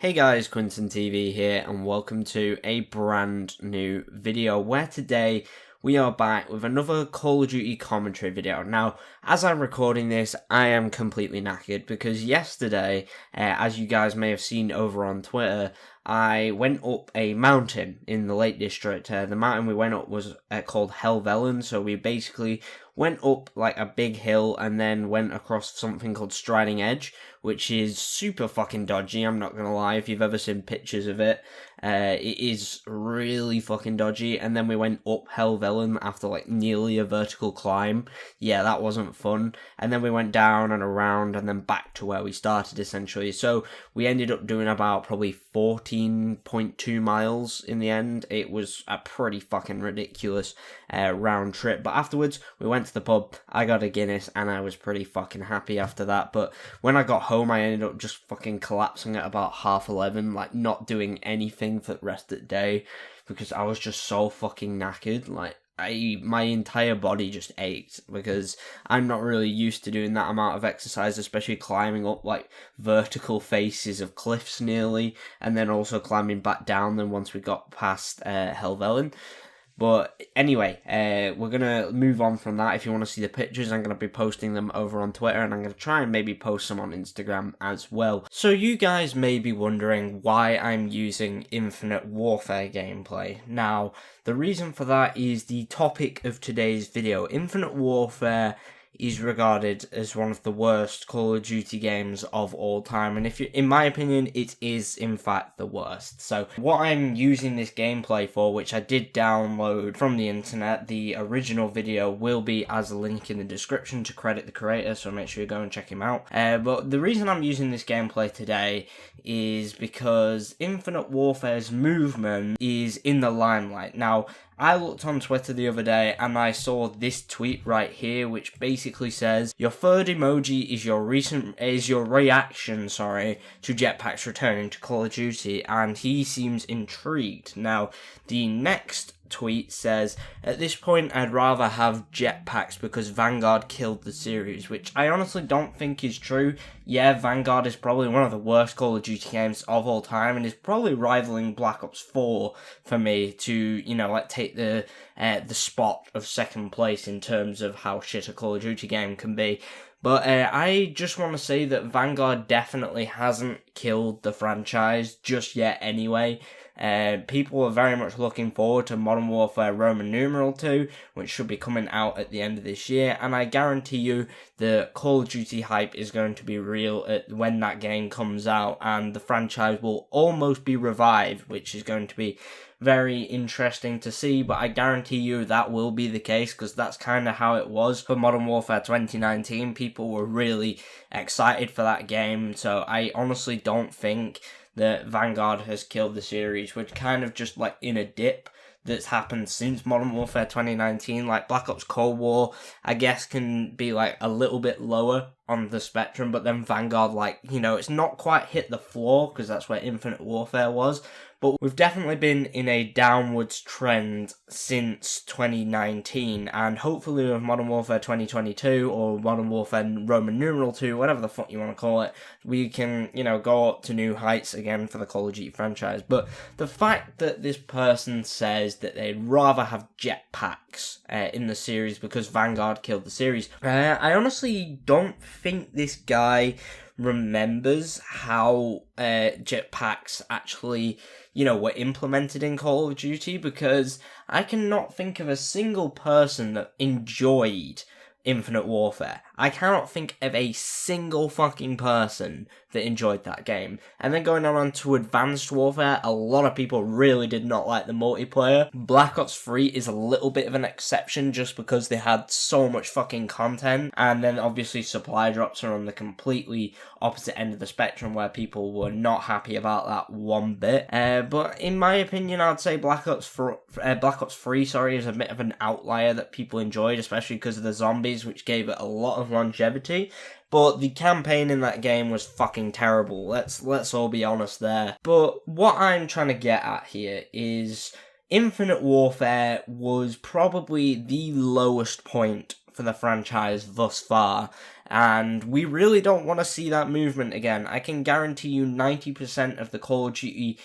Hey guys, QuinntonTV here and welcome to a brand new video where today we are back with another Call of Duty commentary video. Now, as I'm recording this, I am completely knackered because yesterday, as you guys may have seen over on Twitter, I went up a mountain in the Lake District. The mountain we went up was called Halozone, so we basically went up like a big hill and then went across something called Striding Edge, which is super fucking dodgy, I'm not gonna lie. If you've ever seen pictures of it, it is really fucking dodgy. And then we went up Halozone after like nearly a vertical climb. Yeah, that wasn't fun. And then we went down and around and then back to where we started essentially. So we ended up doing about probably 14.2 miles in the end. It was a pretty fucking ridiculous round trip. But afterwards, we went to the pub, I got a Guinness, and I was pretty fucking happy after that. But when I got home, I ended up just fucking collapsing at about 11:30, like not doing anything for the rest of the day because I was just so fucking knackered. Like, my entire body just ached because I'm not really used to doing that amount of exercise, especially climbing up like vertical faces of cliffs nearly, and then also climbing back down them once we got past Helvellyn. But anyway, we're going to move on from that. If you want to see the pictures, I'm going to be posting them over on Twitter, and I'm going to try and maybe post some on Instagram as well. So you guys may be wondering why I'm using Infinite Warfare gameplay. Now, the reason for that is the topic of today's video. Infinite Warfare is regarded as one of the worst Call of Duty games of all time, and in my opinion, it is in fact the worst. So what I'm using this gameplay for, which I did download from the internet, the original video will be as a link in the description to credit the creator, so make sure you go and check him out. But the reason I'm using this gameplay today is because Infinite Warfare's movement is in the limelight. Now, I looked on Twitter the other day and I saw this tweet right here, which basically says, "Your third emoji is your reaction, to Jetpacks returning to Call of Duty," and he seems intrigued. Now, the next tweet says, "At this point, I'd rather have Jetpacks because Vanguard killed the series," which I honestly don't think is true. Yeah, Vanguard is probably one of the worst Call of Duty games of all time and is probably rivaling Black Ops 4 for me to, take the spot of second place in terms of how shit a Call of Duty game can be. But I just want to say that Vanguard definitely hasn't killed the franchise just yet anyway. People are very much looking forward to Modern Warfare Roman numeral 2, which should be coming out at the end of this year, and I guarantee you the Call of Duty hype is going to be real when that game comes out, and the franchise will almost be revived, which is going to be very interesting to see. But I guarantee you that will be the case because that's kind of how it was for Modern Warfare 2019. People were really excited for that game, so I honestly don't think that Vanguard has killed the series. We're kind of just like in a dip that's happened since Modern Warfare 2019. Like Black Ops Cold War, I guess, can be like a little bit lower on the spectrum, but then Vanguard, it's not quite hit the floor because that's where Infinite Warfare was. But we've definitely been in a downwards trend since 2019, and hopefully with Modern Warfare 2022 or Modern Warfare Roman numeral 2, whatever the fuck you want to call it, we can, go up to new heights again for the Call of Duty franchise. But the fact that this person says that they'd rather have Jetpacks in the series because Vanguard killed the series, I honestly don't think this guy remembers how Jetpacks actually, were implemented in Call of Duty, because I cannot think of a single person that enjoyed Infinite Warfare. I cannot think of a single fucking person that enjoyed that game. And then going on to Advanced Warfare, a lot of people really did not like the multiplayer. Black Ops 3 is a little bit of an exception just because they had so much fucking content. And then obviously supply drops are on the completely opposite end of the spectrum where people were not happy about that one bit. But in my opinion, I'd say Black Ops 3 is a bit of an outlier that people enjoyed, especially because of the zombies, which gave it a lot of longevity. But the campaign in that game was fucking terrible. Let's all be honest there. But what I'm trying to get at here is Infinite Warfare was probably the lowest point for the franchise thus far. and we really don't want to see that movement again. I can guarantee you 90% of the Call of Duty,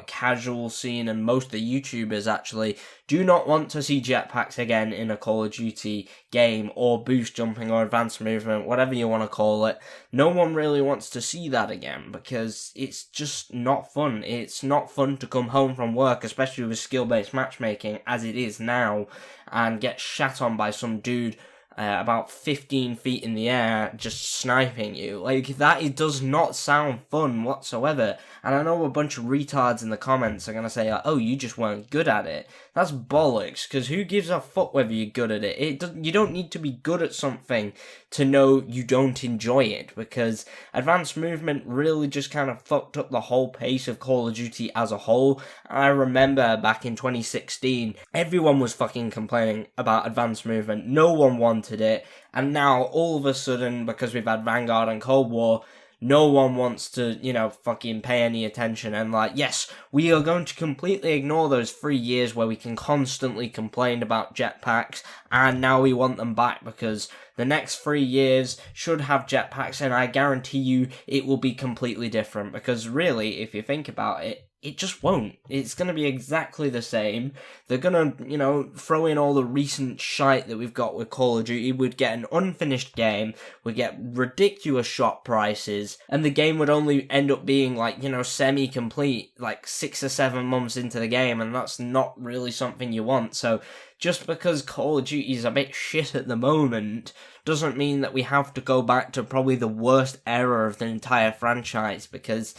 casual scene, and most of the YouTubers actually do not want to see jetpacks again in a Call of Duty game, or boost jumping, or advanced movement, whatever you want to call it. No one really wants to see that again, because it's just not fun. It's not fun to come home from work, especially with skill-based matchmaking, as it is now, and get shat on by some dude about 15 feet in the air, just sniping you. Like, it does not sound fun whatsoever. And I know a bunch of retards in the comments are going to say, oh, you just weren't good at it. That's bollocks, because who gives a fuck whether you're good at it? You don't need to be good at something to know you don't enjoy it, because advanced movement really just kind of fucked up the whole pace of Call of Duty as a whole. I remember back in 2016, everyone was fucking complaining about advanced movement. No one wanted it, and now all of a sudden, because we've had Vanguard and Cold War, no one wants to, fucking pay any attention, and yes, we are going to completely ignore those 3 years where we can constantly complain about jetpacks, and now we want them back, because the next 3 years should have jetpacks, and I guarantee you it will be completely different, because really, if you think about it, it just won't. It's going to be exactly the same. They're going to, throw in all the recent shite that we've got with Call of Duty. We'd get an unfinished game, we'd get ridiculous shot prices, and the game would only end up being, semi-complete, 6 or 7 months into the game, and that's not really something you want. So, just because Call of Duty is a bit shit at the moment, doesn't mean that we have to go back to probably the worst era of the entire franchise, because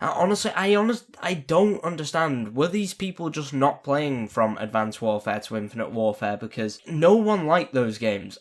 honestly, I don't understand. Were these people just not playing from Advanced Warfare to Infinite Warfare? Because no one liked those games.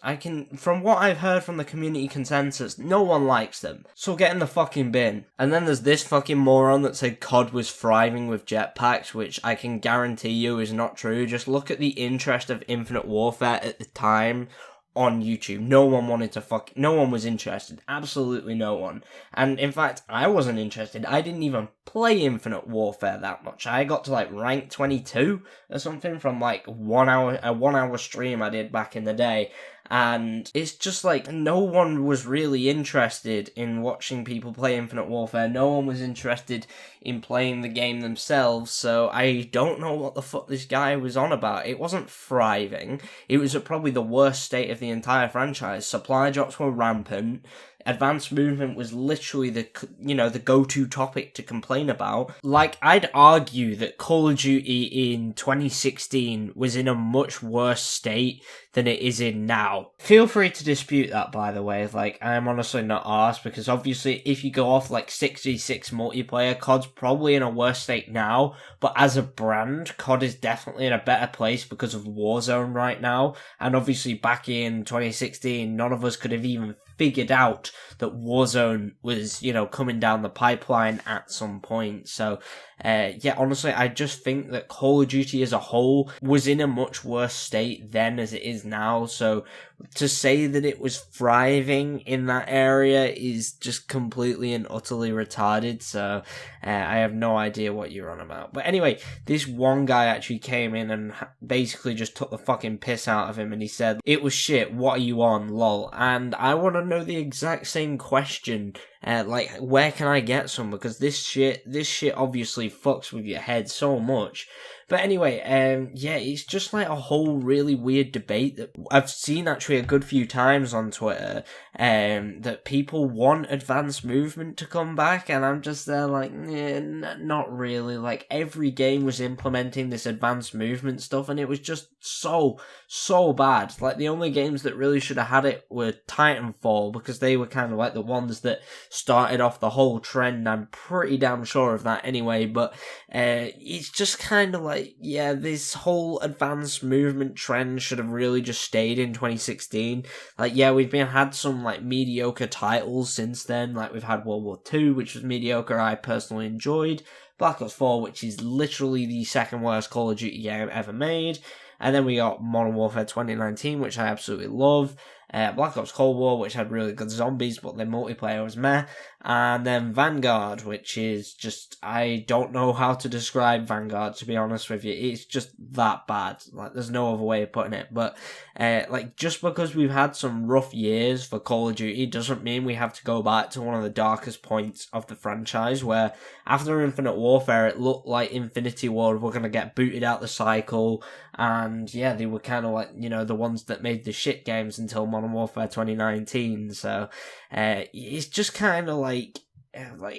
From what I've heard from the community consensus, no one likes them. So get in the fucking bin. And then there's this fucking moron that said COD was thriving with jetpacks, which I can guarantee you is not true. Just look at the interest of Infinite Warfare at the time on YouTube. No one was interested. Absolutely no one. And in fact, I wasn't interested. I didn't even play Infinite Warfare that much. I got to rank 22 or something from a 1 hour stream I did back in the day. And it's just no one was really interested in watching people play Infinite Warfare. No one was interested in playing the game themselves, so I don't know what the fuck this guy was on about. It wasn't thriving. It was at probably the worst state of the entire franchise. Supply drops were rampant. Advanced movement was literally the go-to topic to complain about. I'd argue that Call of Duty in 2016 was in a much worse state than it is in now. Feel free to dispute that, by the way. I'm honestly not arsed, because obviously if you go off 6v6 multiplayer, COD's probably in a worse state now, but as a brand, COD is definitely in a better place because of Warzone right now, and obviously back in 2016, none of us could have even figured out that Warzone was, coming down the pipeline at some point. So, honestly, I just think that Call of Duty as a whole was in a much worse state then as it is now. So, to say that it was thriving in that area is just completely and utterly retarded. So, I have no idea what you're on about. But anyway, this one guy actually came in and basically just took the fucking piss out of him, and he said, "It was shit, what are you on, lol?" And I want to know the exact same question. Where can I get some? Because this shit obviously fucks with your head so much. But anyway, it's just a whole really weird debate that I've seen actually a good few times on Twitter, that people want advanced movement to come back, and I'm just there not really. Every game was implementing this advanced movement stuff, and it was just so bad. The only games that really should have had it were Titanfall, because they were kind of the ones that started off the whole trend. I'm pretty damn sure of that anyway, but it's just kind of this whole advanced movement trend should have really just stayed in 2016. We've had some mediocre titles since then. We've had World War II, which was mediocre, I personally enjoyed. Black Ops 4, which is literally the second worst Call of Duty game ever made. And then we got Modern Warfare 2019, which I absolutely love. Black Ops Cold War, which had really good zombies, but the multiplayer was meh. And then Vanguard, which is just, I don't know how to describe Vanguard, to be honest with you. It's just that bad. Like, there's no other way of putting it. But, like, just because we've had some rough years for Call of Duty doesn't mean we have to go back to one of the darkest points of the franchise, where after Infinite Warfare, it looked like Infinity Ward were going to get booted out the cycle. And, yeah, they were kind of like, you know, the ones that made the shit games until Modern Warfare 2019. So, it's just kind of like,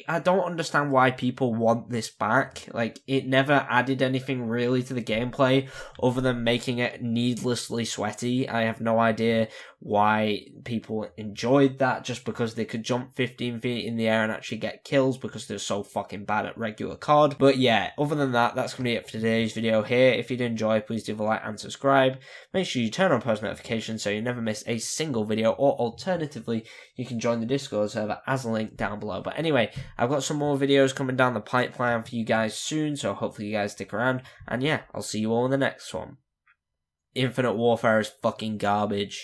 I don't understand why people want this back. Like, it never added anything really to the gameplay other than making it needlessly sweaty. I have no idea why people enjoyed that, just because they could jump 15 feet in the air and actually get kills because they're so fucking bad at regular COD. But yeah, other than that, that's going to be it for today's video here. If you did enjoy, please leave a like and subscribe. Make sure you turn on post notifications so you never miss a single video, or alternatively, you can join the Discord server as a link down below. But anyway, I've got some more videos coming down the pipeline for you guys soon, so hopefully you guys stick around. And yeah, I'll see you all in the next one. Infinite Warfare is fucking garbage.